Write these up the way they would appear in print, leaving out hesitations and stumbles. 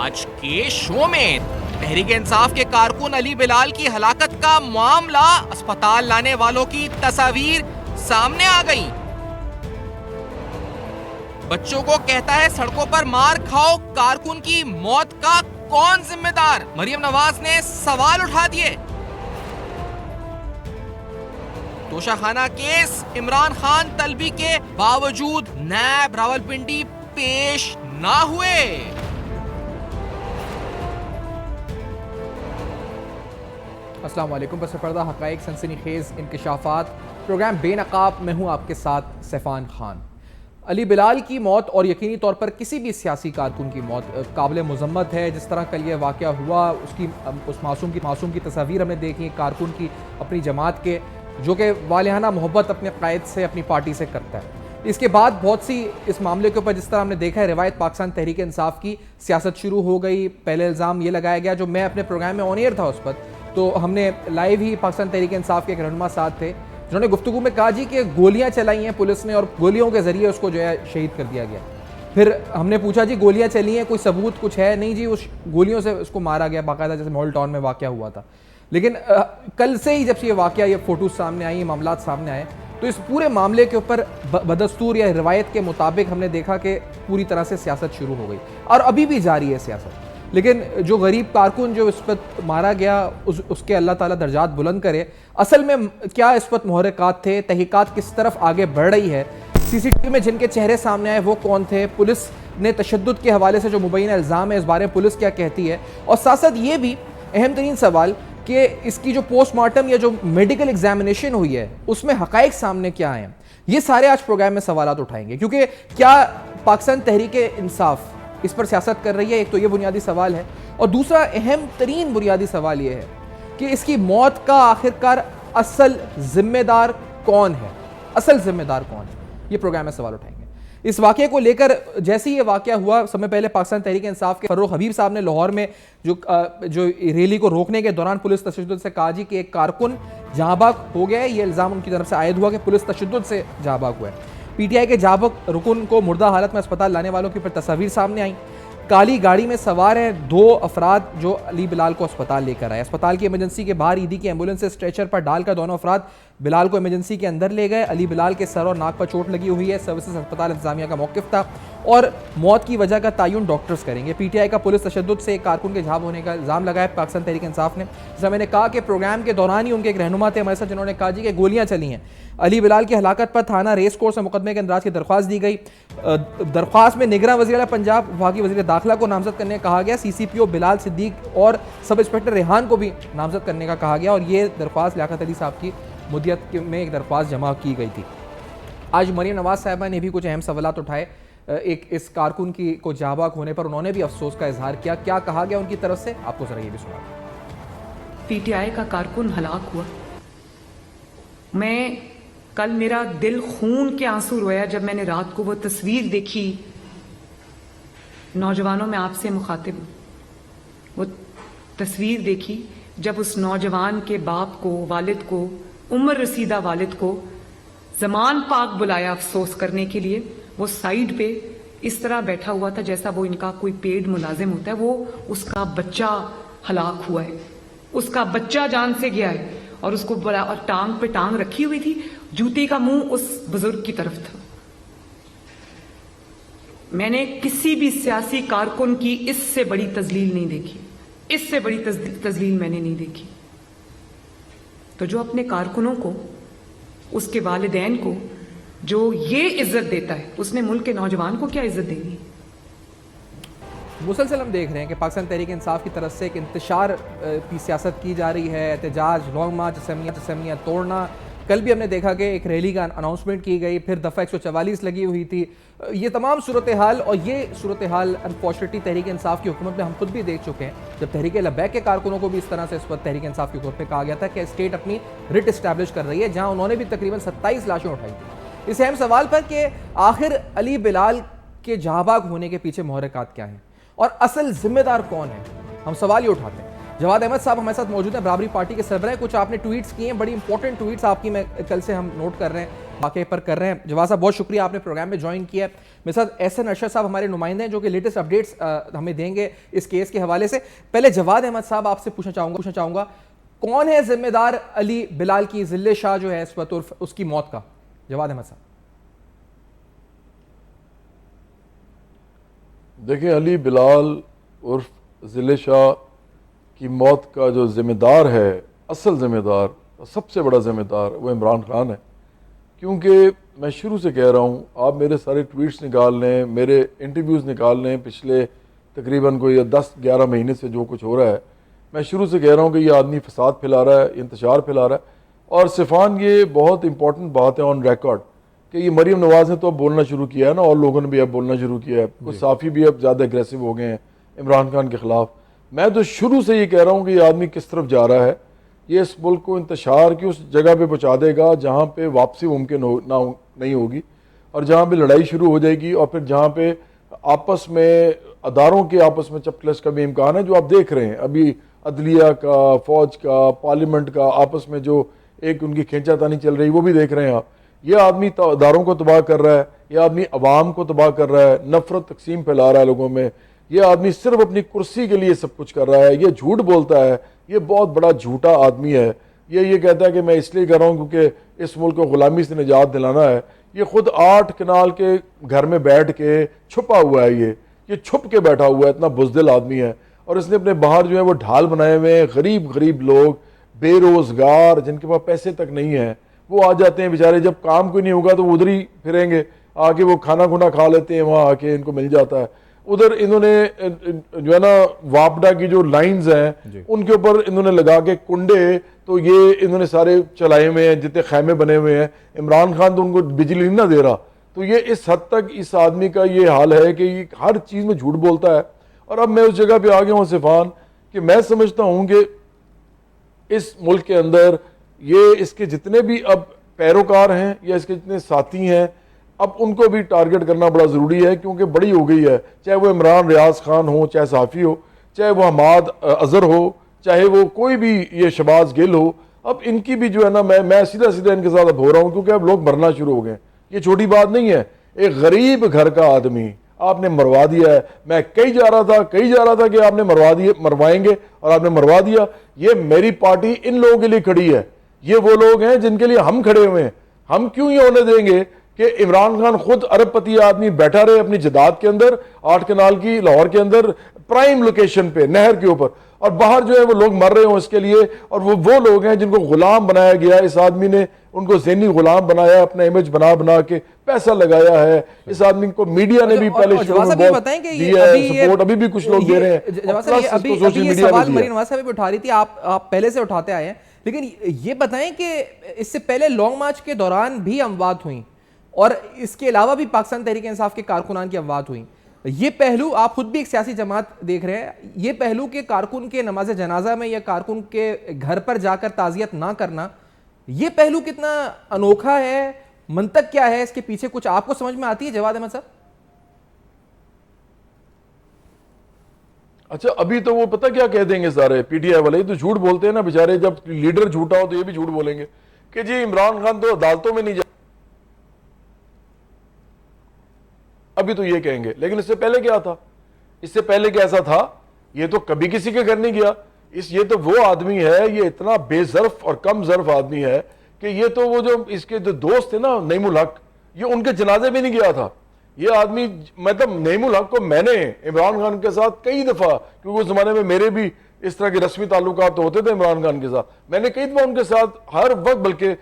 आज के शो में तहरीक इंसाफ के कारकुन अली बिलाल की हलाकत का मामला, अस्पताल लाने वालों की तस्वीर सामने आ गई। बच्चों को कहता है सड़कों पर मार खाओ, कारकुन की मौत का कौन जिम्मेदार? मरियम नवाज ने सवाल उठा दिए। तोशाखाना केस, इमरान खान तलबी के बावजूद नैब रावलपिंडी पेश ना हुए। अस्सलाम वालेकुम। बस पर्दा हक़ाइक़, सनसनीखेज़ इंकशाफात, प्रोग्राम बेनकाब में हूँ आपके साथ सैफान खान। अली बिलाल की मौत और यकीनी तौर पर किसी भी सियासी कारकुन की मौत काबिल मज़म्मत है। जिस तरह कल ये वाक़या हुआ, उस मासूम की तस्वीर हमने देखी, कारकुन की अपनी जमात के, जो कि वालिहाना मोहब्बत अपने क़ायद से, अपनी पार्टी से करता है। इसके बाद बहुत सी इस मामले के ऊपर जिस तरह हमने देखा है, रिवायत पाकिस्तान तहरीक इंसाफ की सियासत शुरू हो गई। पहले इल्ज़ाम ये लगाया गया, जो मैं अपने प्रोग्राम में ऑन एयर था उस पर, तो हमने लाइव ही पाकिस्तान तहरीक इंसाफ के एक रहनुमा साथ थे, जिन्होंने गुफ्तगू में कहा जी कि गोलियां चलाई हैं पुलिस ने और गोलियों के जरिए उसको जो है शहीद कर दिया गया। फिर हमने पूछा जी गोलियां चली हैं, कोई सबूत कुछ है? नहीं जी, उस गोलियों से उसको मारा गया, बाकायदा जैसे मॉल टाउन में वाक़या हुआ था। लेकिन कल से ही जब से ये वाक़या, ये फ़ोटोज़ सामने आई, ये मामलात सामने आए, तो इस पूरे मामले के ऊपर बदस्तूर या रिवायत के मुताबिक हमने देखा कि पूरी तरह से सियासत शुरू हो गई और अभी भी जारी है सियासत। लेकिन जो गरीब कारकुन जो इस पर मारा गया, उसके अल्लाह ताला दर्जात बुलंद करे। असल में क्या इस पर मुहर्रिकात थे? तहकीकात किस तरफ आगे बढ़ रही है? सीसीटीवी में जिनके चेहरे सामने आए वो कौन थे? पुलिस ने तशद्दुद के हवाले से जो मुबैना इल्ज़ाम है, इस बारे में पुलिस क्या कहती है? और साथ साथ ये भी अहम तरीन सवाल कि इसकी जो पोस्टमार्टम या जो मेडिकल एग्जामिनेशन हुई है, उसमें हक़ाइक़ सामने क्या आए हैं? ये सारे आज प्रोग्राम में सवालात उठाएंगे, क्योंकि क्या पाकिस्तान तहरीक इंसाफ इस पर सियासत कर रही है? एक तो ये बुनियादी सवाल है, और दूसरा अहम तरीन बुनियादी सवाल ये है कि इसकी मौत का आखिरकार असल जिम्मेदार कौन है? असल जिम्मेदार कौन है? ये प्रोग्राम में सवाल उठाएंगे। इस वाक़े को लेकर जैसे ही ये वाक़या हुआ, समय पहले पाकिस्तान तहरीक इंसाफ के फर्रुख हबीब साहब ने लाहौर में जो रैली को रोकने के दौरान पुलिस तशद्दुद से कहा जी कि एक कारकुन जहाँबाग हो गया है। ये इल्ज़ाम उनकी तरफ से आयद हुआ कि पुलिस तशद्दुद से जहाँबाग हुआ है। पीटीआई के जाबक रुकन को मुर्दा हालत में अस्पताल लाने वालों की फिर तस्वीर सामने आई। काली गाड़ी में सवार हैं 2 अफराद जो अली बिलाल को अस्पताल लेकर आए। अस्पताल की इमरजेंसी के बाहर ईदी की एम्बुलेंस से स्ट्रेचर पर डालकर दोनों अफराद बिलाल को इमरजेंसी के अंदर ले गए। अली बिलाल के सर और नाक पर चोट लगी हुई है। सर्विसेज अस्पताल इंतजामिया का मौक़िफ़ था और मौत की वजह का तयन डॉक्टर्स करेंगे। पीटीआई का पुलिस तशद्दुद से एक कारकुन के झाब होने का इल्ज़ाम लगाया पाकिस्तान तहरीक इंसाफ ने। जैसा मैंने कहा कि प्रोग्राम के दौरान ही उनके एक रहनुमा थे हमारे साथ, जिन्होंने कहा जी कि गोलियां चली हैं। अली बिलाल की हलाकत पर थाना रेस कोर्स में मुकदमे के अंदराज की दरख्वास्त दी गई। दरख्वास्त में निगरान वज़ीर पंजाब, वफाकी वज़ीर दाखिला को नामजद करने का कहा गया। CCPO बिलाल सिद्दीक और सब इंस्पेक्टर रेहान को भी नामजद करने का कहा गया, और ये दरख्वास्त लियाकत अली साहब की मुद्दत में एक दरख्वास्त जमा की गई थी। आज मरियम नवाज साहिबा ने भी कुछ अहम सवालात उठाए। एक इस कारकुन की को जाबाक होने पर उन्होंने भी अफसोस का इजहार किया। क्या कहा गया उनकी तरफ से, आपको जरा ये भी सुना। पीटीआई का कारकुन हलाक हुआ। मैं कल, मेरा दिल खून के आंसू रोया जब मैंने रात को वो तस्वीर देखी। नौजवानों में आपसे मुखातिब हूं, वो तस्वीर देखी जब उस नौजवान के बाप को, वालिद को, उम्र रसीदा वालिद को जमान पाक बुलाया अफसोस करने के लिए। वो साइड पे इस तरह बैठा हुआ था जैसा वो इनका कोई पेड मुलाजिम होता है। वो उसका बच्चा हलाक हुआ है, उसका बच्चा जान से गया है, और उसको और टांग पे टांग रखी हुई थी। जूते का मुंह उस बुजुर्ग की तरफ था। मैंने किसी भी सियासी कारकुन की इससे बड़ी तजलील नहीं देखी, इससे बड़ी तजलील मैंने नहीं देखी। तो जो अपने कारकुनों को, उसके वालिदैन को जो ये इज्जत देता है, उसने मुल्क के नौजवान को क्या इज्जत देनी? मुसलसल हम देख रहे हैं कि पाकिस्तान तहरीक इंसाफ की तरफ से एक इंतशार की सियासत की जा रही है। एहतजाज, लॉन्ग मार्च, जसमिया तोड़ना। कल भी हमने देखा कि एक रैली का अनाउंसमेंट की गई, फिर दफ़ा 144 लगी हुई थी। ये तमाम सूरत हाल, और ये सूरत हाल अनफॉर्चुनेटली तहरीक इंसाफ की हुकूमत में हम खुद भी देख चुके हैं। जब तहरीक लबैक के कारकुनों को भी इस तरह से इस वक्त तहरीक इंसाफ की हुकूमत में कहा गया था कि स्टेट अपनी रिट इस्टेब्लिश कर रही है, जहाँ उन्होंने भी तकरीबन 27 लाशें उठाई थी। इस अहम सवाल पर कि आखिर अली बिलाल के जहाँबाग होने के पीछे मुहर्रिकात क्या हैं और असल जिम्मेदार कौन है, हम सवाल ये उठाते हैं। जवाद अहमद साहब हमारे साथ मौजूद हैं, बराबरी पार्टी के सरबराह। कुछ आपने ट्वीट्स किए हैं, बड़ी इंपॉर्टेंट ट्वीट्स आपकी, मैं कल से हम नोट कर रहे हैं। वाक़े पर कर रहे हैं। जवाद साहब बहुत शुक्रिया, आपने प्रोग्राम में ज्वाइन किया। मेरे साथ एहसन अरशद साहब हमारे नुमाइंदे हैं जो कि लेटेस्ट अपडेट्स हमें देंगे इस केस के हवाले से। पहले जवाद अहमद साहब आपसे पूछना चाहूँगा कौन है जिम्मेदार अली बिलाल की जिल्ले शाह जो है इस वक्त उर्फ उसकी मौत का? जवाद अहमद साहब। देखिए, अली बिलाल उर्फ जिले शाह की मौत का जो जिम्मेदार है, असल जिम्मेदार, सबसे बड़ा जिम्मेदार वो इमरान खान है। क्योंकि मैं शुरू से कह रहा हूँ, आप मेरे सारे ट्वीट्स निकाल लें, मेरे इंटरव्यूज़ निकाल लें, पिछले तकरीबन कोई 10-11 महीने से जो कुछ हो रहा है, मैं शुरू से कह रहा हूँ कि ये आदमी फसाद फैला रहा है, इंतशार फैला रहा है। और सिफान, ये बहुत इंपॉर्टेंट बात है ऑन रिकॉर्ड कि ये मरीम नवाज ने तो अब बोलना शुरू किया है ना, और लोगों ने भी अब बोलना शुरू किया है, कुछ साफ़ी भी अब ज़्यादा एग्रेसिव हो गए हैं इमरान खान के ख़िलाफ़। मैं तो शुरू से ये कह रहा हूँ कि ये आदमी किस तरफ जा रहा है। ये इस मुल्क को इंतशार की उस जगह पे पहुँचा देगा जहाँ पे वापसी मुमकिन नहीं होगी, और जहाँ पे लड़ाई शुरू हो जाएगी, और फिर जहाँ पे आपस में अदारों के आपस में चपकलस का भी इम्कान है, जो आप देख रहे हैं अभी अदलिया का, फ़ौज का, पार्लियामेंट का आपस में जो एक उनकी खींचातानी चल रही, वो भी देख रहे हैं आप। ये आदमी अदारों को तबाह कर रहा है, ये आदमी अवाम को तबाह कर रहा है, नफरत तकसीम फैला रहा है लोगों में। ये आदमी सिर्फ अपनी कुर्सी के लिए सब कुछ कर रहा है, ये झूठ बोलता है, ये बहुत बड़ा झूठा आदमी है। ये कहता है कि मैं इसलिए कर रहा हूँ क्योंकि इस मुल्क को गुलामी से निजात दिलाना है। ये खुद 8 कनाल के घर में बैठ के छुपा हुआ है, ये छुप के बैठा हुआ है, इतना बुज़दिल आदमी है। और इसने अपने बाहर जो है वो ढाल बनाए हुए हैं, गरीब लोग, बेरोज़गार, जिनके पास पैसे तक नहीं है, वो आ जाते हैं बेचारे। जब काम कोई नहीं होगा तो वो उधर ही फिरेंगे, आके वो खाना खुना खा लेते हैं, वहाँ आके इनको मिल जाता है। उधर इन्होंने जो है ना वापडा की जो लाइंस हैं उनके ऊपर इन्होंने लगा के कुंडे, तो ये इन्होंने सारे चलाए हुए हैं, जितने खैमे बने हुए हैं। इमरान खान तो उनको बिजली नहीं ना दे रहा। तो ये इस हद तक इस आदमी का ये हाल है कि ये हर चीज़ में झूठ बोलता है। और अब मैं उस जगह पे आ गया हूँ सिफान, कि मैं समझता हूँ कि इस मुल्क के अंदर ये इसके जितने भी अब पैरोकार हैं या इसके जितने साथी हैं, अब उनको भी टारगेट करना बड़ा ज़रूरी है, क्योंकि बड़ी हो गई है। चाहे वो इमरान रियाज खान हो, चाहे साफ़ी हो, चाहे वो हमाद अजहर हो, चाहे वो कोई भी ये शबाज गिल हो, अब इनकी भी जो है ना, मैं सीधा इनके साथ अब हो रहा हूँ, क्योंकि अब लोग मरना शुरू हो गए। ये छोटी बात नहीं है। एक गरीब घर का आदमी आपने मरवा दिया है। मैं कही जा रहा था कि आपने मरवाएंगे, और आपने मरवा दिया। ये मेरी पार्टी इन लोगों के लिए खड़ी है। ये वो लोग हैं जिनके लिए हम खड़े हुए हैं। हम क्यों ये होने देंगे कि इमरान खान खुद अरबपति आदमी बैठा रहे अपनी जदाद के अंदर, 8 कनाल की लाहौर के अंदर, प्राइम लोकेशन पे, नहर के ऊपर, और बाहर जो है वो लोग मर रहे हो इसके लिए। और वो लोग हैं जिनको गुलाम बनाया गया। इस आदमी ने उनको ज़हनी गुलाम बनाया, अपना इमेज बना के पैसा लगाया है। इस आदमी को मीडिया ने भी पहले शुरू में बहुत दिया है सपोर्ट, अभी भी कुछ लोग दे रहे हैं। ये सवाल मरीन नवाज साहब भी उठा रही थी, आप पहले से उठाते आए हैं, लेकिन ये बताएं कि इससे पहले लॉन्ग मार्च के दौरान भी अमवात हुई, और इसके अलावा भी पाकिस्तान तहरीक इंसाफ के कारकुनान की अमवात हुई। ये पहलू, आप खुद भी एक सियासी जमात देख रहे हैं, ये पहलू के कारकुन के नमाज जनाजा में या कारकुन के घर पर जाकर ताज़ियत ना करना, ये पहलू कितना अनोखा है, मंतक क्या है इसके पीछे, कुछ आपको समझ में आती है जवाद अहमद साहब? अच्छा, अभी तो वो पता क्या कह देंगे सारे पीटीआई वाले, ये तो झूठ बोलते हैं ना बेचारे। जब लीडर झूठा हो तो ये भी झूठ बोलेंगे कि जी इमरान खान तो अदालतों में नहीं जा, अभी तो ये कहेंगे। लेकिन इससे पहले क्या था? इससे पहले कैसा था? ये तो कभी किसी के घर नहीं गया। ये तो वो आदमी है, ये इतना बेजर्फ और कम जर्फ आदमी है कि ये तो वो जो इसके जो दोस्त थे ना, नईमुल हक, ये उनके जनाजे में नहीं गया था। ये आदमी, मतलब नईमुल हक को मैंने इमरान खान के साथ कई दफा, क्योंकि उस जमाने में मेरे भी इस तरह के रस्मी ताल्लुकात तो होते थे इमरान खान के साथ, मैंने कई दफा उनके साथ हर वक्त बल्कि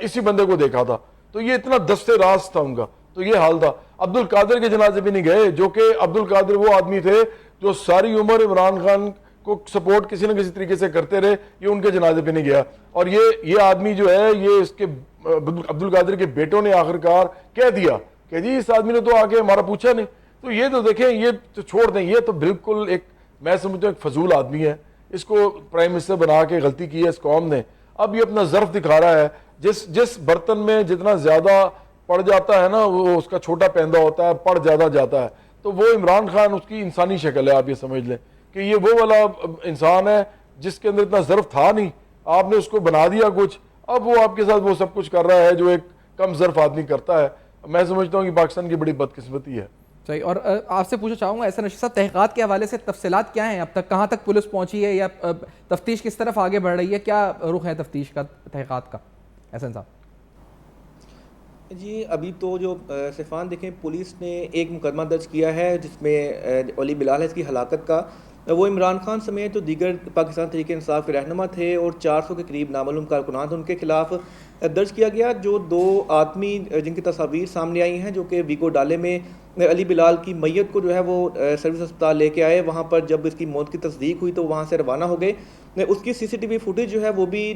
इसी बंदे को देखा था। तो ये इतना दस्ते राज था उनका, तो ये हाल था। अब्दुल कादिर के जनाजे भी नहीं गए, जो कि अब्दुल कादिर वो आदमी थे जो सारी उम्र इमरान खान को सपोर्ट किसी न किसी तरीके से करते रहे, ये उनके जनाजे पे नहीं गया। और ये आदमी जो है, ये इसके अब्दुल कादिर के बेटों ने आखिरकार कह दिया कि जी इस आदमी ने तो आके हमारा पूछा नहीं। तो ये तो देखें, ये तो छोड़ दें, ये तो बिल्कुल एक, मैं समझता हूँ एक फजूल आदमी है। इसको प्राइम मिनिस्टर बना के गलती की है इस कौम ने। अब ये अपना ज़र्फ दिखा रहा है। जिस बर्तन में जितना ज्यादा पड़ जाता है ना, वो उसका छोटा पैंदा होता है, पड़ ज्यादा जाता है। तो वो इमरान खान उसकी इंसानी शक्ल है। आप ये समझ लें कि ये वो वाला इंसान है जिसके अंदर इतना ज़र्फ था नहीं, आपने उसको बना दिया कुछ, अब वो आपके साथ वो सब कुछ कर रहा है जो एक कम ज़र्फ आदमी करता है। मैं समझता हूँ कि पाकिस्तान की बड़ी बदकिस्मती है। सही। और आपसे पूछना चाहूँगा एहसान रशीद साहब, तहक़ीक़ात के हवाले से तफसीलात क्या हैं अब तक? कहाँ तक पुलिस पहुँची है या तफ्तीश किस तरफ आगे बढ़ रही है? क्या रुख है तफ्तीश का, तहक़ीक़ात का, एहसान साहब? जी अभी तो जो सैफान देखें, पुलिस ने एक मुकदमा दर्ज किया है जिसमें अली बिलाल है इसकी हलाकत का। वो इमरान खान समेत जो दीगर पाकिस्तान तहरीक इंसाफ के रहनुमा थे और 400 के करीब नामालूम कारकुनान थे, उनके खिलाफ दर्ज किया गया। जो 2 आदमी जिनकी तस्वीर सामने आई हैं, जो कि वीगो डाले में अली बिलाल की मैयत को जो है वो सर्विस अस्पताल लेके आए, वहाँ पर जब इसकी मौत की तस्दीक हुई तो वहाँ से रवाना हो गए। उसकी CCTV फुटेज जो है वो भी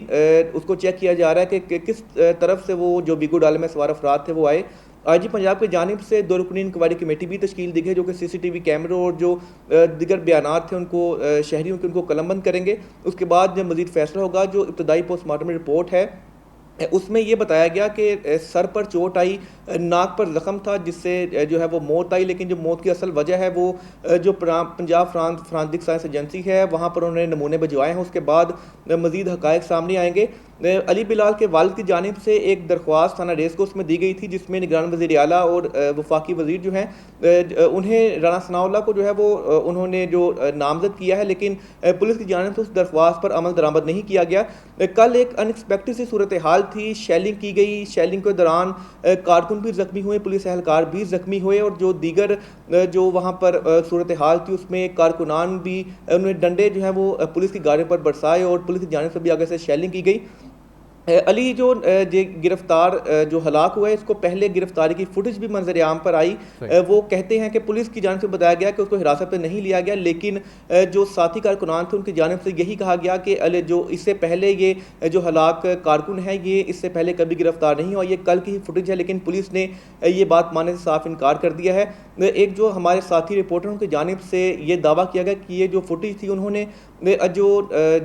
उसको चेक किया जा रहा है कि किस तरफ से वो जो वीगो डाले में सवार अफराद थे वो आए। IG पंजाब की जानिब से 2 रुकनी इंक्वायरी कमेटी भी तश्कील दी गई, जो कि CCTV कैमरों और जो दिगर बयानात थे उनको शहरियों के उनको कलमबंद करेंगे। उसके बाद जब मज़ीद फैसला होगा, जो इब्तदाई पोस्टमार्टम रिपोर्ट है उसमें ये बताया गया कि सर पर चोट आई, नाक पर ज़ख़म था जिससे जो है वो मौत आई। लेकिन जो मौत की असल वजह है वो जो पंजाब फॉरेंसिक साइंस एजेंसी है वहाँ पर उन्होंने नमूने भिजवाए हैं। उसके बाद मज़ीद हक़ाइक़ सामने आएंगे। अली बिलाल के वालिद की जानिब से एक दरख्वास्त थाना रेसकोर्स में दी गई थी, जिसमें निगरान वज़ीर आला और वफाकी वज़ीर जो हैं उन्हें राना सनाउल्लाह को जो है वो उन्होंने जो नामजद किया है, लेकिन पुलिस की जानिब से उस दरख्वास्त पर अमल दरामद नहीं किया गया। कल एक अनएक्सपेक्टेड सी सूरत हाल थी, शेलिंग की गई। शेलिंग के दौरान कारकुन भी ज़ख्मी हुए, पुलिस एहलकार भी ज़ख्मी हुए और जो दीगर जो वहाँ पर सूरत हाल थी उसमें कारकुनान भी उन्हें डंडे जो है वो पुलिस की गाड़ियों पर बरसाए और पुलिस की जानिब से भी आगे से शेलिंग की गई। अली जो गिरफ्तार जो हलाक हुआ है, इसको पहले गिरफ्तारी की फुटेज भी मंजर आम पर आई। वो कहते हैं कि पुलिस की जानिब से बताया गया कि उसको हिरासत में नहीं लिया गया, लेकिन जो साथी कारकुनान थे उनकी जानिब से यही कहा गया कि अली जो इससे पहले ये जो हलाक कारकुन है ये इससे पहले कभी गिरफ्तार नहीं हुआ, ये कल की ही फुटेज है। लेकिन पुलिस ने ये बात मानने से साफ इनकार कर दिया है। एक जो हमारे साथी रिपोर्टरों की जानिब से ये दावा किया गया कि ये जो फुटेज थी उन्होंने जो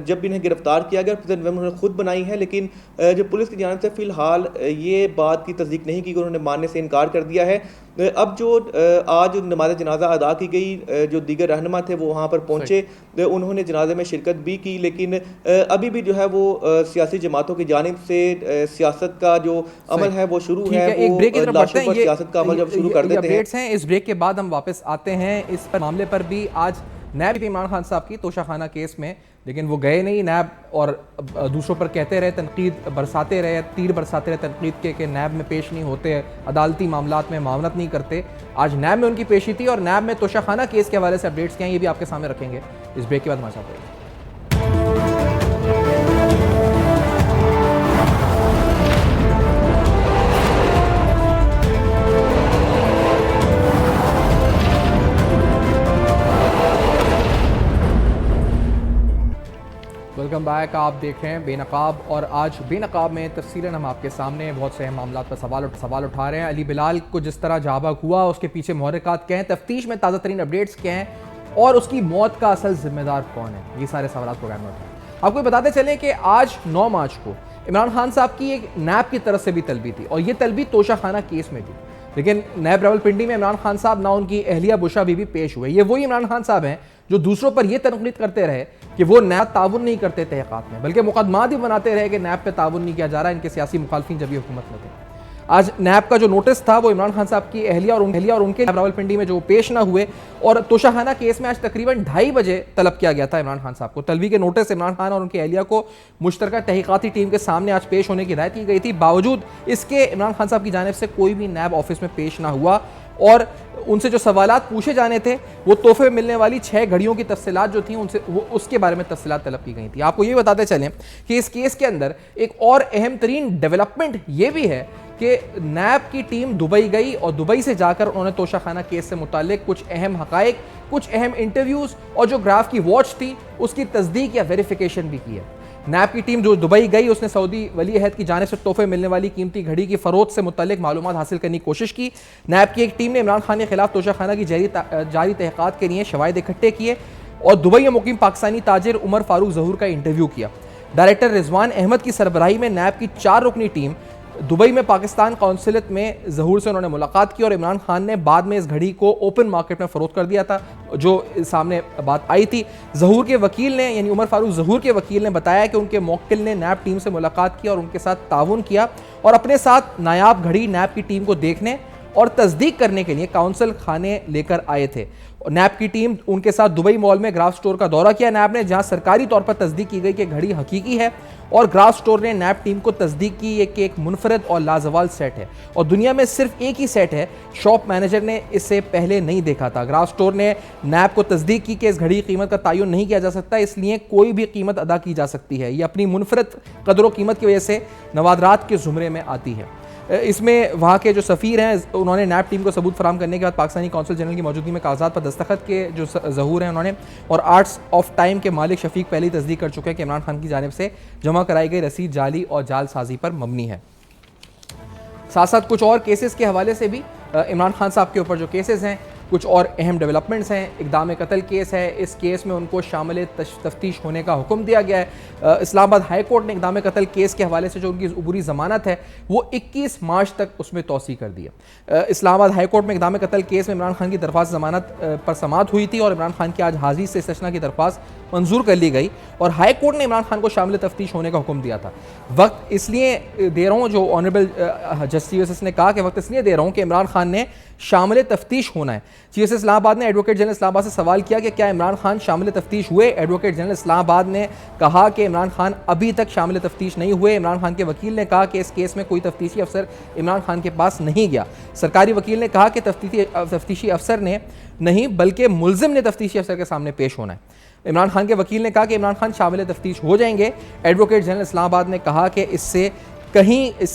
जब इन्हें गिरफ्तार किया गया उन्होंने खुद बनाई है, लेकिन जो पुलिस की जानिब से फ़िलहाल ये बात की तस्दीक नहीं की, उन्होंने मानने से इनकार कर दिया है। अब जो आज नमाज जनाजा अदा की गई, जो दीगर रहनुमा थे वो वहाँ पर पहुँचे, उन्होंने जनाजे में शिरकत भी की, लेकिन अभी भी जो है वो सियासी जमातों की जानिब से सियासत का जो अमल है वो शुरू है। एक ब्रेक की तरफ बढ़ते हैं। सियासत का अमल जब शुरू कर देते हैं। इस ब्रेक के बाद हम वापस आते हैं। इस मामले पर भी आज नैब इमरान खान साहब की तोशाखाना केस में, लेकिन वो गए नहीं नैब और दूसरों पर कहते रहे, तनकीद बरसाते रहे, तीर बरसाते रहे तनकीद के नैब में पेश नहीं होते, अदालती मामलात में मामलत नहीं करते। आज नैब में उनकी पेशी थी और नैब में तोशाखाना केस के हवाले से अपडेट्स क्या हैं ये भी आपके सामने रखेंगे। इस ब्रेक के बाद हमारे साथ रहिए। Welcome back. आप देख रहे हैं बेनकाब और आज बेनकाब में तफसीलन हम आपके सामने बहुत से अहम मामलों पर सवाल उठा रहे हैं। अली बिलाल को जिस तरह जाबक हुआ उसके पीछे मुहर्रिकात क्या हैं, तफ्तीश में ताज़ा तरीन अपडेट्स क्या हैं और उसकी मौत का असल जिम्मेदार कौन है, ये सारे सवाल प्रोग्राम में उठाए। आपको बताते चलें कि आज 9 मार्च को इमरान खान साहब की एक नैब की तरफ से भी तलबी थी और ये तलबी तोशाखाना केस में थी, लेकिन नैब रावलपिंडी में इमरान खान साहब ना उनकी अहलिया बुशा बीबी पेश हुए। ये वही इमरान खान साहब हैं जो दूसरों पर यह तनकीद करते रहे कि वो नैब ताउन नहीं करते तहक़ीक़ात में, बल्कि मुकदमात ही बनाते रहे कि नैब पे ताउन नहीं किया जा रहा, इनके सियासी मुखालफिन जब ये हुकूमत में थे। आज नैब का जो नोटिस था वो इमरान खान साहब की अहलिया और उनके रावलपिंडी में जो पेश ना हुए और तोशाखाना केस में आज तकरीबन 2:30 बजे तलब किया गया था इमरान खान साहब को। तलबी के नोटिस इमरान खान और उनकी अहलिया को मुश्तरका तहक़ीक़ाती टीम के सामने आज पेश होने की हिदायत की गई थी। बावजूद इसके इमरान खान साहब की जानिब से कोई भी नैब ऑफिस में पेश ना हुआ और उनसे जो सवालात पूछे जाने थे वो तोहफे में मिलने वाली 6 घड़ियों की तफसीलात जो थी उनसे उसके बारे में तफसीलात तलब की गई थी। आपको ये बताते चलें कि इस केस के अंदर एक और अहम तरीन डेवलपमेंट ये भी है कि नैब की टीम दुबई गई और दुबई से जाकर उन्होंने तोशाखाना केस से मुताल्लिक कुछ अहम हक़ाइक़, कुछ अहम इंटरव्यूज़ और जो ग्राफ की वॉच थी उसकी तस्दीक या वेरिफिकेशन भी की है। नैब की टीम जो दुबई गई उसने सऊदी वली अहद की जानिब से तोहफे मिलने वाली कीमती घड़ी की फ़रोख्त से मुतल्लिक मालूमात हासिल करने की कोशिश की। नैब की एक टीम ने इमरान खान के खिलाफ तोशाखाना की जारी तहक़ीक़ात के लिए शवाहिद इकट्ठे किए और दुबई में मुकीम पाकिस्तानी ताजिर उमर फारूक ज़हूर का इंटरव्यू किया। डायरेक्टर रिजवान अहमद की सरबराही में नैब की 4 रुकनी टीम दुबई में पाकिस्तान कौंसलेट में ज़हूर से उन्होंने मुलाकात की और इमरान खान ने बाद में इस घड़ी को ओपन मार्केट में फ़रोख्त कर दिया था, जो सामने बात आई थी। ज़हूर के वकील ने, यानी उमर फारूक ज़हूर के वकील ने बताया कि उनके मौक्किल ने नैब टीम से मुलाकात की और उनके साथ ताउन किया और अपने साथ नायाब घड़ी नैब की टीम को देखने और तस्दीक करने के लिए काउंसिल खाने लेकर आए थे। नैब की टीम उनके साथ दुबई मॉल में ग्राफ स्टोर का दौरा किया नैब ने, जहां सरकारी तौर पर तस्दीक की गई कि घड़ी हकीकी है और ग्राफ स्टोर ने नैब टीम को तस्दीक की कि एक मुनफरद और लाजवाल सेट है और दुनिया में सिर्फ एक ही सेट है, शॉप मैनेजर ने इसे पहले नहीं देखा था। ग्राफ स्टोर ने नैब को तस्दीक की कि इस घड़ी की कीमत का तयन नहीं किया जा सकता, इसलिए कोई भी कीमत अदा की जा सकती है। ये अपनी मुनफरद कदर व कीमत की वजह से नवादरात के ज़ुमरे में आती है। इसमें वहाँ के जो सफ़ीर हैं उन्होंने नैब टीम को सबूत फराम करने के बाद पाकिस्तानी कौंसल जनरल की मौजूदगी में कागजात पर दस्तखत के जो ज़हूर हैं उन्होंने, और आर्ट्स ऑफ टाइम के मालिक शफीक पहले ही तस्दीक कर चुके हैं कि इमरान खान की जानिब से जमा कराई गई रसीद जाली और जालसाजी पर मबनी है। साथ साथ कुछ और केसेस के हवाले से भी इमरान खान साहब के ऊपर जो केसेस हैं, कुछ और अहम डेवलपमेंट्स हैं। इक़दाम कत्ल केस है, इस केस में उनको शामिल तफ्तीश होने का हुक्म दिया गया है। इस्लामाबाद हाई कोर्ट ने इक़दाम कत्ल केस के हवाले से जो उनकी अबूरी ज़मानत है वो 21 मार्च तक उसमें तोसी कर दी है। इस्लामाबाद हाई कोर्ट में इक़दाम कत्ल केस में इमरान खान की दरख्वास्त ज़मानत पर समाअत हुई थी और इमरान खान की आज हाजिरी से इस्तिस्ना की दरख्वास्त मंजूर कर ली गई और हाई कोर्ट ने इमरान खान को शामिल तफ्तीश होने का हुक्म दिया था। वक्त इसलिए दे रहा हूँ, जो ऑनरेबल जस्टिस ने कहा कि वक्त इसलिए दे रहा हूँ कि इमरान खान ने शामिल तफ्तीश होना है। चीफ जस्टिस इस्लामाबाद ने एडवोकेट जनरल इस्लामाबाद से सवाल किया कि क्या इमरान खान शामिल तफ्तीश हुए। एडवोकेट जनरल इस्लामाबाद ने कहा कि इमरान खान अभी तक शामिल तफ्तीश नहीं हुए। इमरान खान के वकील ने कहा कि इस केस में कोई तफ्तीशी अफसर इमरान खान के पास नहीं गया। सरकारी वकील ने कहा कि तफ्तीशी अफसर ने नहीं बल्कि मुल्जिम ने तफ्तीशी अफसर के सामने पेश होना है। इमरान खान के वकील ने कहा कि इमरान खान शामिल तफ्तीश हो जाएंगे। एडवोकेट जनरल इस्लामाबाद ने कहा कि इससे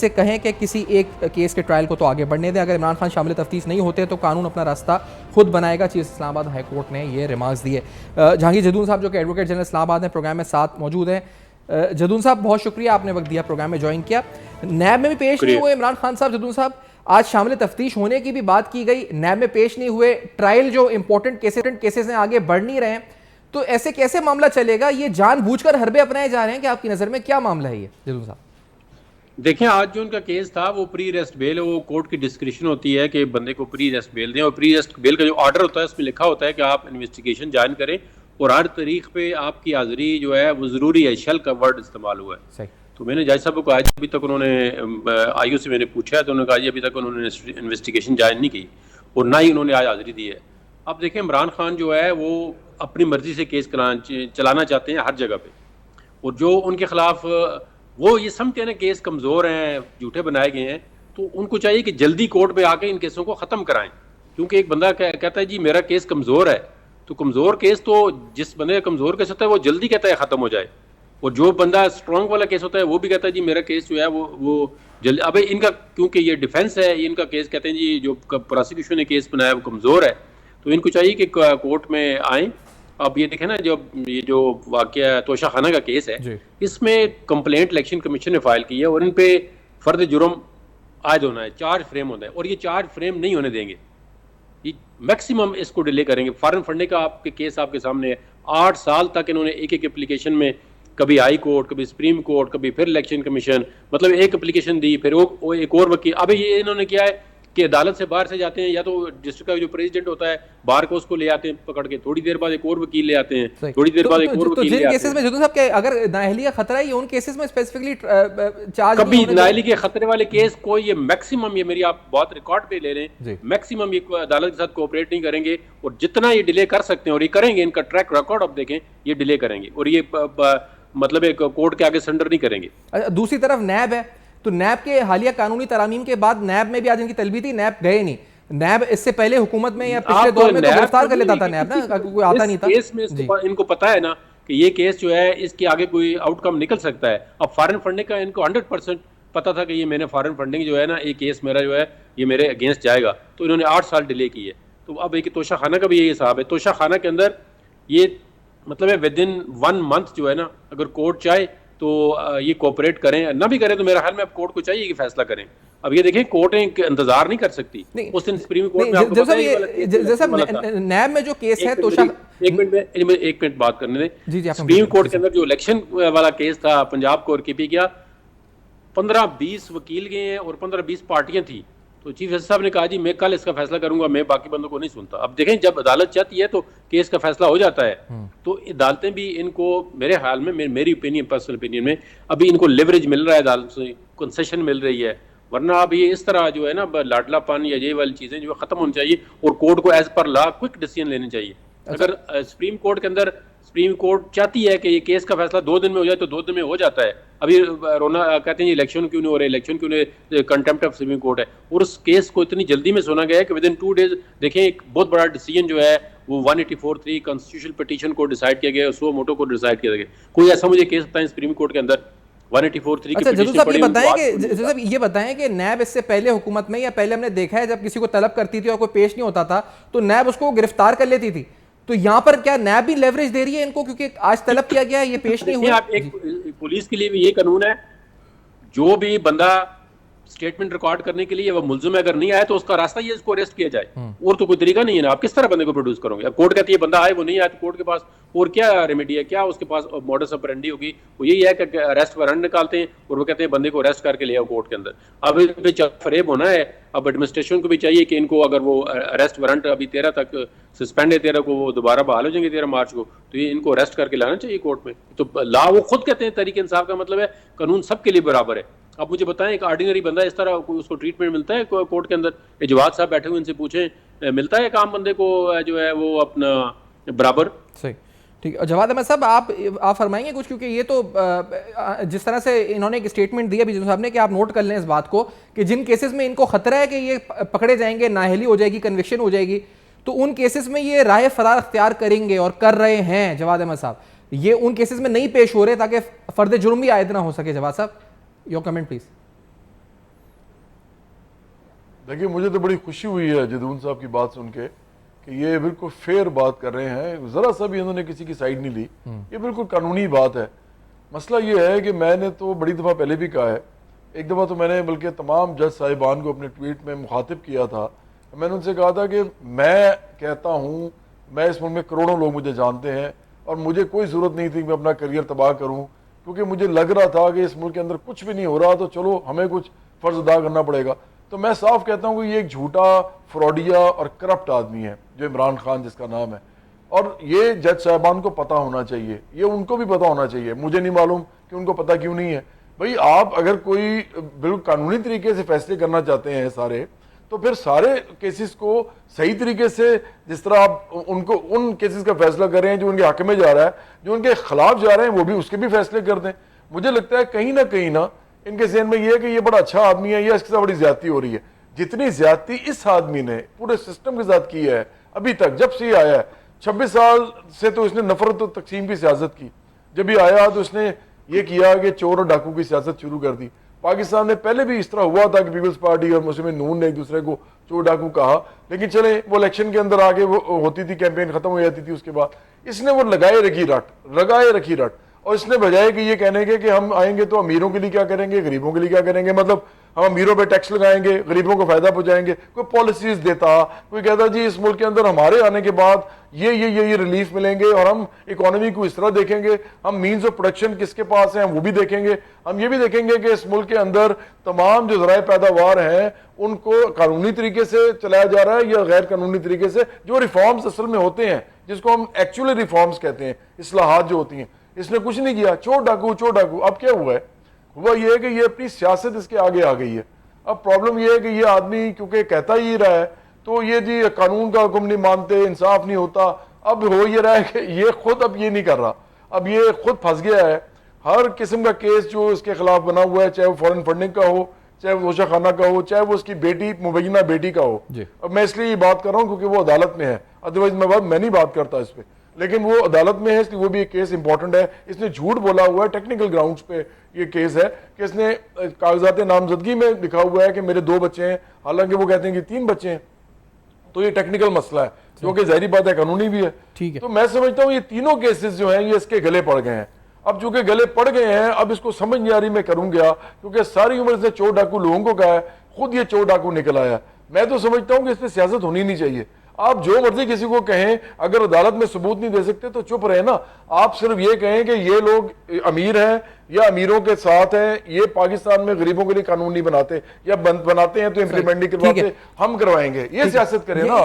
कहें कि किसी एक केस के ट्रायल को तो आगे बढ़ने दें, अगर इमरान खान शामिल तफ्तीश नहीं होते तो कानून अपना रास्ता खुद बनाएगा। चीफ इस्लामाबाद हाई कोर्ट ने ये रिमार्क्स दिए। जहांगीर जदून साहब जो कि एडवोकेट जनरल इस्लामाबाद ने प्रोग्राम में साथ मौजूद हैं। जदून साहब बहुत शुक्रिया, आपने वक्त दिया, प्रोग्राम में ज्वाइन किया। नैब में भी पेश नहीं हुए इमरान खान साहब। जदून साहब, आज शामिल तफ्तीश होने की भी बात की गई, नैब में पेश नहीं हुए, ट्रायल जो इंपॉर्टेंट केसेस हैं आगे बढ़ नहीं रहे हैं, तो ऐसे कैसे मामला चलेगा? ये जानबूझकर हरबे अपनाए जा रहे हैं कि आपकी नज़र में क्या मामला है ये जदून साहब? देखिए, आज जो उनका केस था वो प्री अरेस्ट बेल है। वो कोर्ट की डिस्क्रिप्शन होती है कि बंदे को प्री अरेस्ट बेल दें और प्री अरेस्ट बेल का जो ऑर्डर होता है उसमें लिखा होता है कि आप इन्वेस्टिगेशन ज्वाइन करें और हर तारीख पे आपकी हाजिरी जो है वो ज़रूरी है। शल का वर्ड इस्तेमाल हुआ है। तो मैंने जज साहब को कहा अभी तक उन्होंने आईओ से मैंने पूछा है तो उन्होंने कहा अभी तक उन्होंने इन्वेस्टिगेशन ज्वाइन नहीं की और ना ही उन्होंने आज हाजिरी दी है। अब देखें, इमरान खान जो है वो अपनी मर्जी से केस चलाना चाहते हैं हर जगह पे, और जो उनके खिलाफ वो ये समझते हैं ना केस कमज़ोर हैं, झूठे बनाए गए हैं, तो उनको चाहिए कि जल्दी कोर्ट पे आके इन केसों को ख़त्म कराएं। क्योंकि एक बंदा कहता है जी मेरा केस कमज़ोर है, तो कमज़ोर केस तो जिस बंदे का कमज़ोर केस होता है वो जल्दी कहता है ख़त्म हो जाए, और जो बंदा स्ट्रॉन्ग वाला केस होता है वो भी कहता है जी मेरा केस जो है वो जल्दी। अब इनका क्योंकि ये डिफेंस है, इनका केस कहते हैं जी जो प्रोसिक्यूशन ने केस बनाया वो कमज़ोर है, तो इनको चाहिए कि कोर्ट में आएँ। अब ये देखें ना, ये जो वाकया तोशा खाना का केस है, इसमें कंप्लेंट इलेक्शन कमीशन ने फाइल की है और इन पे फर्द जुर्म आयद होना है, चार्ज फ्रेम होना है, और ये चार्ज फ्रेम नहीं होने देंगे। ये मैक्सिमम इसको डिले करेंगे। फॉरेन फंडिंग का आपके केस आपके सामने है, 8 साल तक इन्होंने एक एप्लीकेशन में कभी हाई कोर्ट, कभी सुप्रीम कोर्ट, कभी फिर इलेक्शन कमीशन, मतलब एक एप्लीकेशन दी, फिर वो एक और वकील। अब ये इन्होंने किया है कि अदालत से बाहर से जाते हैं, या तो डिस्ट्रिक्ट का जो प्रेसिडेंट होता है बाहर को उसको ले आते हैं पकड़ के, थोड़ी देर बाद एक और वकील ले आते हैं, थोड़ी देर बाद एक और वकील ले आते हैं। केसेस में जदून साहब के अगर नाअहली का खतरा है, ये उन केसेस में स्पेसिफिकली चार्ज कभी नाअहली के खतरे वाले केस कोई, ये मैक्सिमम, ये मेरी आप बहुत रिकॉर्ड पे ले लें, मैक्सिमम ये अदालत के साथ कोऑपरेट नहीं करेंगे और जितना ये डिले कर सकते हैं और ये करेंगे, इनका ट्रैक रिकॉर्ड आप देखें, ये डिले करेंगे और ये मतलब एक कोर्ट के आगे सरेंडर नहीं करेंगे। दूसरी तरफ नैब है, तो नैब के हालिया कानूनी तरामीम के बाद नैब में भी आज इनकी तलबी थी, नैब गए नहीं। नैब इससे पहले हुकूमत में या पिछले दौर में तो गिरफ्तार कर लेता था नैब ना, कोई आता नहीं था। केस में इनको पता है ना कि ये केस जो है इसके आगे कोई आउटकम निकल सकता है। अब फॉरेन फंडिंग का इनको 100% पता था कि ये मैंने फॉरेन फंडिंग जो है ना, ये केस मेरा जो है ये मेरे अगेंस्ट जाएगा, तो इन्होंने 8 साल डिले की है। तो अब एक तोशा खाना का भी यही हिसाब है। तोशा खाना के अंदर ये मतलब है विद इन 1 मंथ जो है ना, अगर कोर्ट चाहे तो ये कोऑपरेट करें, ना भी करें तो मेरा ख्याल में अब कोर्ट को चाहिए कि फैसला करें। अब ये देखें, कोर्टें इंतजार नहीं कर सकती। उस दिन सुप्रीम कोर्ट में आपको पता है जैसा नैब में जो केस है, तो एक मिनट बात करने दें। सुप्रीम कोर्ट के अंदर जो इलेक्शन वाला केस था पंजाब को और केपी किया, 15-20 वकील गए हैं और 15-20 पार्टियां थी। तो चीफ जस्टिस साहब ने कहा जी मैं कल इसका फैसला करूंगा, मैं बाकी बंदों को नहीं सुनता। अब देखें जब अदालत चाहती है तो केस का फैसला हो जाता है। तो अदालतें भी इनको मेरे ख्याल में, मेरी ओपिनियन, पर्सनल ओपिनियन में, अभी इनको लेवरेज मिल रहा है, अदालत से कंसेशन मिल रही है। वरना अब ये इस तरह जो है ना लाडलापन या ये वाली चीजें जो खत्म होनी चाहिए और कोर्ट को as per law quick decision लेने चाहिए। अगर सुप्रीम कोर्ट के अंदर सुप्रीम कोर्ट चाहती है कि ये केस का फैसला 2 दिन में हो जाए तो 2 दिन में हो जाता है। अभी रोना कहते हैं इलेक्शन क्यों नहीं हो रहे, इलेक्शन क्यों नहीं, कंटेम्प्ट ऑफ सुप्रीम कोर्ट है, और उस केस को इतनी जल्दी में सुना गया है कि विद इन 2 डेज देखें एक बहुत बड़ा डिसीजन जो है वो 184(3) कॉन्स्टिट्यूशनल पिटीशन को डिसाइड किया गया, सो मोटो को डिसाइड किया गया। कोई ऐसा मुझे केस बताएं सुप्रीम कोर्ट के अंदर 184(3) अच्छा जदू साहब ये बताएं कि नैब इससे पहले हुकूमत में या पहले हमने देखा है जब किसी को तलब करती थी और कोई पेश नहीं होता था तो नैब उसको गिरफ्तार कर लेती थी, तो यहां पर क्या नैब भी लेवरेज दे रही है इनको क्योंकि आज तलब किया गया है, ये पेश नहीं हुआ? आप एक पुलिस के लिए भी ये कानून है, जो भी बंदा स्टेटमेंट रिकॉर्ड करने के लिए वो मुल्जिम है, अगर नहीं आया तो उसका रास्ता ये इसको अरेस्ट किया जाए, और तो कोई तरीका नहीं है ना। आप किस तरह बंदे को प्रोड्यूस करोगे? अब कोर्ट कहती है बंदा आए, वो नहीं आया तो कोर्ट के पास और क्या रेमेडी है, क्या उसके पास मॉडस ऑपरेंडी होगी? वो यही है कि अरेस्ट वारंट निकालते हैं और वो कहते हैं बंदे को अरेस्ट करके ले आओ कोर्ट के अंदर। अब इन पे फरेब होना है। अब एडमिनिस्ट्रेशन को भी चाहिए कि इनको अगर वो अरेस्ट वारंट अभी 13 तक सस्पेंड है, 13 को वो दोबारा बहाल हो जाएंगे 13 मार्च को, तो ये इनको अरेस्ट करके लाना चाहिए कोर्ट में। तो ला वो खुद कहते हैं तरीके इंसाफ का मतलब है कानून सबके लिए बराबर है। अब मुझे बताएं एक ऑर्डिनरी बंदा इस तरह उसको ट्रीटमेंट मिलता है कोर्ट के अंदर? जवाद साहब बैठे हुए, इनसे पूछें मिलता है काम बंदे को जो है वो अपना बराबर? सही, ठीक है। जवाद अहमद साहब आप फरमाएंगे कुछ, क्योंकि ये तो जिस तरह से इन्होंने एक स्टेटमेंट दिया बिजू साहब ने कि आप नोट कर लें इस बात को कि जिन केसेस में इनको खतरा है कि ये पकड़े जाएंगे, नाअहली हो जाएगी, कन्विक्शन हो जाएगी, तो उन केसेस में ये राय फरार अख्तियार करेंगे और कर रहे हैं। जवाद अहमद साहब ये उन केसेस में नहीं पेश हो रहे ताकि फर्द जुर्म भी आयद ना हो सके। जवाद साहब योर कमेंट प्लीज। देखिए मुझे तो बड़ी खुशी हुई है जदून साहब की बात सुन के कि ये बिल्कुल फेयर बात कर रहे हैं, जरा सा भी इन्होंने किसी की साइड नहीं ली। ये बिल्कुल कानूनी बात है। मसला ये है कि मैंने तो बड़ी दफ़ा पहले भी कहा है, एक दफ़ा तो मैंने बल्कि तमाम जज साहिबान को अपने ट्वीट में मुखातिब किया था। मैंने उनसे कहा था कि मैं कहता हूँ, मैं इस मुल्क में करोड़ों लोग मुझे जानते हैं और मुझे कोई ज़रूरत नहीं थी कि मैं अपना करियर तबाह करूँ, क्योंकि मुझे लग रहा था कि इस मुल्क के अंदर कुछ भी नहीं हो रहा, तो चलो हमें कुछ फ़र्ज अदा करना पड़ेगा। तो मैं साफ कहता हूँ कि ये एक झूठा, फ्रॉडिया और करप्ट आदमी है जो इमरान खान जिसका नाम है, और ये जज साहबान को पता होना चाहिए, ये उनको भी पता होना चाहिए। मुझे नहीं मालूम कि उनको पता क्यों नहीं है। भाई आप अगर कोई बिल्कुल कानूनी तरीके से फैसले करना चाहते हैं सारे, तो फिर सारे केसेस को सही तरीके से, जिस तरह आप उनको उन केसेस का फैसला कर रहे हैं जो उनके हक में जा रहा है, जो उनके खिलाफ जा रहे हैं वो भी उसके भी फैसले कर दें। मुझे लगता है कहीं ना इनके ज़हन में ये है कि ये बड़ा अच्छा आदमी है, या इसके साथ बड़ी ज्यादती हो रही है। जितनी ज्यादती इस आदमी ने पूरे सिस्टम के साथ की है अभी तक, जब से ये आया है, 26 साल से तो इसने नफरत और तकसीम की सियासत की। जब ये आया तो इसने ये किया कि चोर और डाकू की सियासत शुरू कर दी। पाकिस्तान में पहले भी इस तरह हुआ था कि पीपल्स पार्टी और मुस्लिम नून ने एक दूसरे को चोर डाकू कहा, लेकिन चले वो इलेक्शन के अंदर आगे वो होती थी, कैंपेन खत्म हो जाती थी, उसके बाद इसने वो लगाए रखी रट। और इसने बजाय कि ये कहने के कि हम आएंगे तो अमीरों के लिए क्या करेंगे, गरीबों के लिए क्या करेंगे, मतलब हम अमीरों पे टैक्स लगाएंगे, गरीबों को फायदा पहुंचाएंगे, कोई पॉलिसीज देता, कोई कहता जी इस मुल्क के अंदर हमारे आने के बाद ये रिलीफ मिलेंगे और हम इकोनॉमी को इस तरह देखेंगे, हम मीन्स ऑफ प्रोडक्शन किसके पास है हम वो भी देखेंगे, हम ये भी देखेंगे कि इस मुल्क के अंदर तमाम जो ज़राए पैदावार हैं उनको कानूनी तरीके से चलाया जा रहा है या गैर कानूनी तरीके से। जो रिफॉर्म्स असल में होते हैं, जिसको हम एक्चुअली रिफॉर्म्स कहते हैं, इस्लाहात जो होती हैं, इसने कुछ नहीं किया। चोर डाकू। अब क्या हुआ है? हुआ ये है कि ये अपनी सियासत इसके आगे आ गई है। अब प्रॉब्लम ये है कि ये आदमी क्योंकि कहता ही रहा है, तो ये जी कानून का हुक्म नहीं मानते, इंसाफ नहीं होता। अब हो ये रहा है कि ये खुद अब ये नहीं कर रहा, अब ये खुद फंस गया है। हर किस्म का केस जो इसके खिलाफ बना हुआ है, चाहे वो फॉरेन फंडिंग का हो, चाहे वो गोशा खाना का हो, चाहे वो उसकी बेटी मुबैना बेटी का हो। अब मैं इसलिए ये बात कर रहा हूँ क्योंकि वो अदालत में है, अदरवाइज मैं नहीं बात करता इस पर, लेकिन वो अदालत में है इसलिए वो भी एक केस इंपॉर्टेंट है। इसने झूठ बोला हुआ है, टेक्निकल ग्राउंड्स पे ये केस है कि इसने कागजात नामजदगी में लिखा हुआ है कि मेरे 2 बच्चे हैं, हालांकि वो कहते हैं कि 3 बच्चे हैं। तो ये टेक्निकल मसला है जो कि जाहिर बात है कानूनी भी है। ठीक है। तो मैं समझता हूँ ये तीनों केसेस जो हैं ये इसके गले पड़ गए हैं। अब चूंकि गले पड़ गए हैं, अब इसको समझ नहीं आ रही मैं करूंगा, क्योंकि सारी उम्र से चोर डाकू लोगों को कहा है, खुद ये चोर डाकू निकल आया। मैं तो समझता हूँ कि इस पर सियासत होनी नहीं चाहिए। आप जो मर्जी किसी को कहें, अगर अदालत में सबूत नहीं दे सकते तो चुप रहे ना। आप सिर्फ ये कहें कि ये लोग अमीर हैं या अमीरों के साथ हैं, ये पाकिस्तान में गरीबों के लिए कानून नहीं बनाते, या बनाते हैं तो इम्प्लीमेंट नहीं करवाते, हम करवाएंगे। ये सियासत करें ना।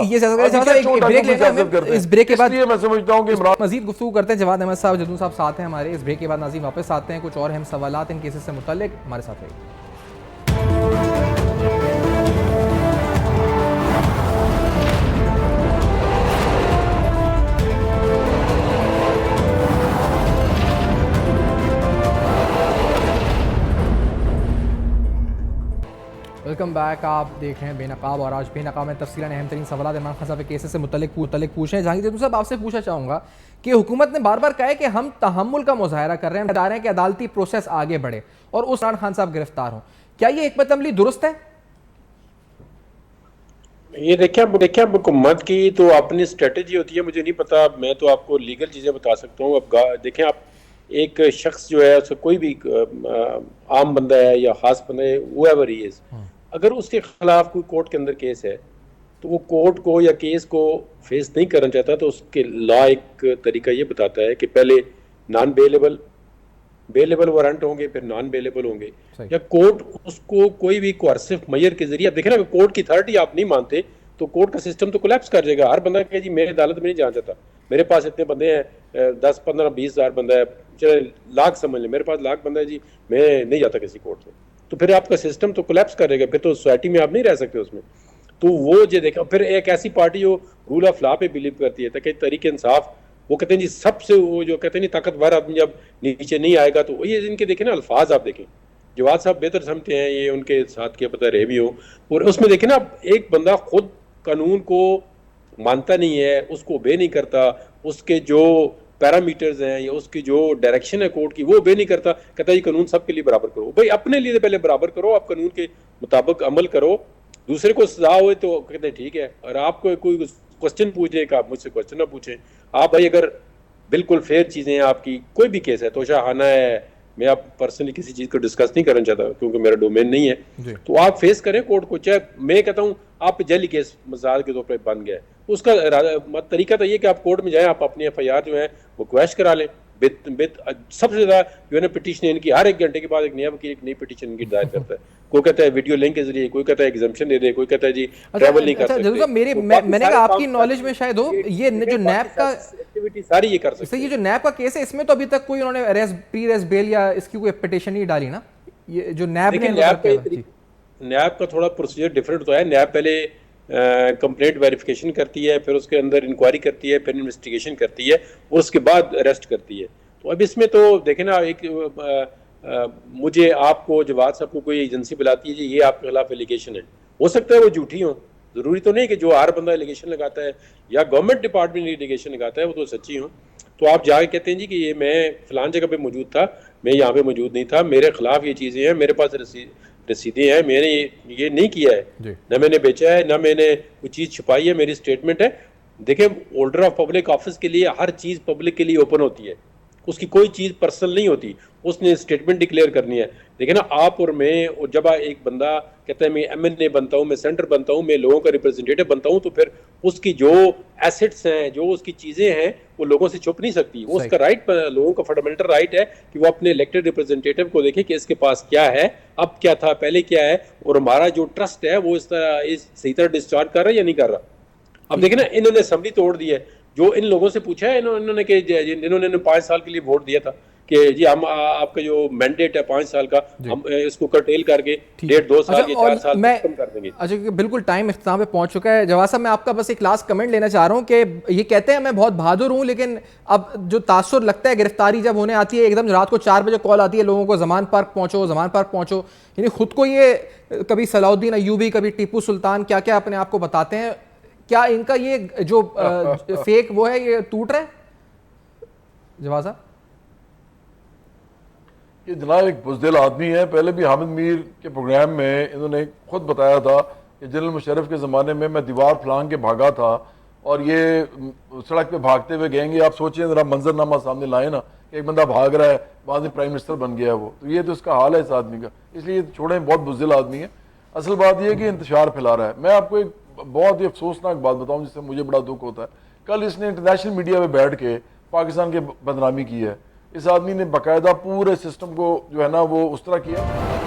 इस ब्रेक के बाद मैं समझता हूँ कि इमरान मजीद गुफ्तगू करते हैं। जवाद अहमद साहब, जदू साहब साथ हैं हमारे। इस ब्रेक के बाद नाज़रीन वापस आते हैं, कुछ और अहम सवालात इन केसेस से मुताल्लिक। हमारे साथ रहिए। Welcome back. आप देख रहे हैं बेनकाब, और आज बेनकाब में तफसीलन अहम तरीन सवाल इमरान खान साहब के केसेस से मुतल्लिक पूछ रहे हैं। जहांगीर साहब, आपसे पूछना चाहूँगा कि हुकूमत ने बार बार कहा है कि हम तहम्मुल का मुजाहरा कर रहे हैं, बता रहे हैं कि अदालती प्रोसेस आगे बढ़े और उस इमरान खान साहब गिरफ्तार हों। क्या ये हिकमत अमली दुरुस्त है? ये देखिए हुकूमत की तो अपनी स्ट्रेटजी होती है, मुझे नहीं पता। मैं तो आपको लीगल चीज़ें बता सकता हूँ। अब देखें, आप एक शख्स जो है, उसको कोई भी आम बंदा है या खास बंदा है, whoever he is, अगर उसके खिलाफ कोई कोर्ट के अंदर केस है तो वो कोर्ट को या केस को फेस नहीं करना चाहता, तो उसके लॉ एक तरीका ये बताता है कि पहले नॉन बेलेबल वारंट होंगे, फिर नॉन बेलेबल होंगे, या कोर्ट उसको कोई भी कोर्सिव मेजर के जरिए। देखें ना, कोर्ट की अथॉरिटी आप नहीं मानते तो कोर्ट का सिस्टम तो कोलैप्स कर जाएगा। हर बंदा कहे जी मैं अदालत में नहीं जाना चाहता, मेरे पास इतने बंदे हैं, 10, 15, 20 हज़ार बंदा है, चले लाख समझ लें, मेरे पास लाख बंदा है जी, मैं नहीं जाता किसी कोर्ट में। तो फिर आपका सिस्टम तो कोलैप्स करेगा, फिर तो सोसाइटी में आप नहीं रह सकते उसमें। तो वो जो देखा, फिर एक ऐसी पार्टी जो रूल ऑफ लॉ पे बिलीव करती है, ताकि तरीके इंसाफ, वो कहते हैं जी सबसे, वो जो कहते हैं नहीं ताकतवर आदमी जब नीचे नहीं आएगा, तो ये इनके देखें ना अल्फाज, आप देखें जवाद साहब बेहतर समझते हैं, ये उनके साथ क्या पता रहे भी हो। और उसमें देखें ना, एक बंदा खुद कानून को मानता नहीं है, उसको ओबे नहीं करता, उसके जो पैरामीटर्स हैं या उसकी जो डायरेक्शन है कोर्ट की, वो ओबे नहीं करता, कहता है ये कानून सबके लिए बराबर करो। भाई अपने लिए पहले बराबर करो, आप कानून के मुताबिक अमल करो, दूसरे को सजा हुए तो कहते हैं ठीक है। और आपको कोई क्वेश्चन पूछे का, आप मुझसे क्वेश्चन ना पूछें। आप भाई अगर बिल्कुल फेयर चीज़ें हैं आपकी, कोई भी केस है, तोशाखाना है, मैं आप पर्सनली किसी चीज़ को डिस्कस नहीं करना चाहता क्योंकि मेरा डोमेन नहीं है, तो आप फेस करें कोर्ट को। चाहे मैं कहता हूँ आप जैली केस मजाल के तौर पर बन गया है, उसका तरीका तो ये कि आप कोर्ट में जाएं, आप अपनी FIR जो है वो क्वैश करा लें। सबसे ज्यादा जो है पिटीशन इनकी हर 1 घंटे के बाद एक नया वकील एक नई पिटीशन इनकी दायर करता है। कोई कहता है वीडियो लिंक के जरिए, कोई कहता है एग्जाम्पशन दे दे, कोई कहता है जी ट्रैवल नहीं कर सकते। मैंने कहा आपकी नॉलेज में शायद हो, ये जो नैब का एक्टिविटी सारी ये कर सकते हैं। ये जो नैब का केस है, इसमें तो अभी तक कोई उन्होंने प्री अरेस्ट बेल या इसकी कोई पिटीशन नहीं डाली ना, ये जो नैब ने। नैब का थोड़ा प्रोसीजर डिफरेंट तो है। नैब पहले कंप्लेंट वेरिफिकेशन करती है, फिर उसके अंदर इंक्वायरी करती है, फिर इन्वेस्टिगेशन करती है और उसके बाद अरेस्ट करती है। तो अब इसमें तो देखें ना, एक मुझे आपको जवाद साहब को कोई एजेंसी बुलाती है जी ये आपके खिलाफ एलिगेशन है, हो सकता है वो झूठी हो, ज़रूरी तो नहीं कि जो हर बंदा एलिगेशन लगाता है या गवर्नमेंट डिपार्टमेंट एलिगेशन लगाता है वो तो सच्ची हो। तो आप जाके कहते हैं जी कि ये मैं फलान जगह पे मौजूद था, मैं यहाँ पे मौजूद नहीं था, मेरे खिलाफ ये चीज़ें हैं, मेरे पास रसीदें हैं, मैंने ये नहीं किया है, ना मैंने बेचा है, ना मैंने कोई चीज़ छुपाई है, मेरी स्टेटमेंट है। देखिए, होल्डर ऑफ पब्लिक ऑफिस के लिए हर चीज़ पब्लिक के लिए ओपन होती है, उसकी कोई चीज़ पर्सनल नहीं होती, उसने स्टेटमेंट डिक्लेयर करनी है। देखिए ना, आप और मैं, और जब एक बंदा कहता है मैं MNA बनता हूँ, मैं सेंटर बनता हूँ, मैं लोगों का रिप्रेजेंटेटिव बनता हूँ, तो फिर उसकी जो एसेट्स हैं, जो उसकी चीज़ें हैं, वो लोगों से छुप नहीं सकती। वो उसका राइट, लोगों का फंडामेंटल राइट है कि वो अपने इलेक्टेड रिप्रेजेंटेटिव को देखे कि इसके पास क्या है, अब क्या था, पहले क्या है, और हमारा जो ट्रस्ट है वो इस सही तरह डिस्चार्ज कर रहा है या नहीं कर रहा। अब देखिए ना, इन्होंने असेंबली तोड़ दी है। जो इन लोगों से पूछा है इन्होंने कि इन्होंने 5 साल के लिए वोट दिया था कि जी हम आपका जो मैंडेट है 5 साल का, हम इसको कर्टेल करके 1.5-2 साल या 4 साल खत्म कर देंगे। अच्छा, बिल्कुल टाइम इख्तिताम पे पहुंच चुका है। जवाद साहब, मैं आपका बस एक लास्ट कमेंट लेना चाह रहा हूं कि ये कहते हैं मैं बहुत बहादुर हूं, लेकिन अब जो तासुर लगता है गिरफ्तारी जब होने आती है, एकदम रात को 4 बजे कॉल आती है लोगों को जमान पार्क पहुंचो, यानी खुद को ये कभी सलाउद्दीन अय्यूबी, कभी टीपू सुल्तान क्या क्या अपने आप को बताते हैं। क्या इनका ये जो फेक वो है ये टूट रहा है जवाद साहब? ये जनाब एक बुज़दिल आदमी है। पहले भी हामिद मीर के प्रोग्राम में इन्होंने खुद बताया था कि जनरल मुशर्रफ के ज़माने में मैं दीवार फलांग के भागा था और ये सड़क पे भागते हुए गएंगे। आप सोचिए ज़रा मंजरनामा सामने लाए ना, एक बंदा भाग रहा है, बाद में प्राइम मिनिस्टर बन गया वो, तो ये तो इसका हाल है इस आदमी का। इसलिए छोड़ें, बहुत बुज़दिल आदमी है। असल बात यह है कि इंतशार फैला रहा है। मैं आपको एक बहुत ही अफसोसनाक बात बताऊं जिससे मुझे बड़ा दुख होता है, कल इसने इंटरनेशनल मीडिया में बैठ के पाकिस्तान की बदनामी की है। इस आदमी ने बाकायदा पूरे सिस्टम को जो है ना वो उस तरह किया।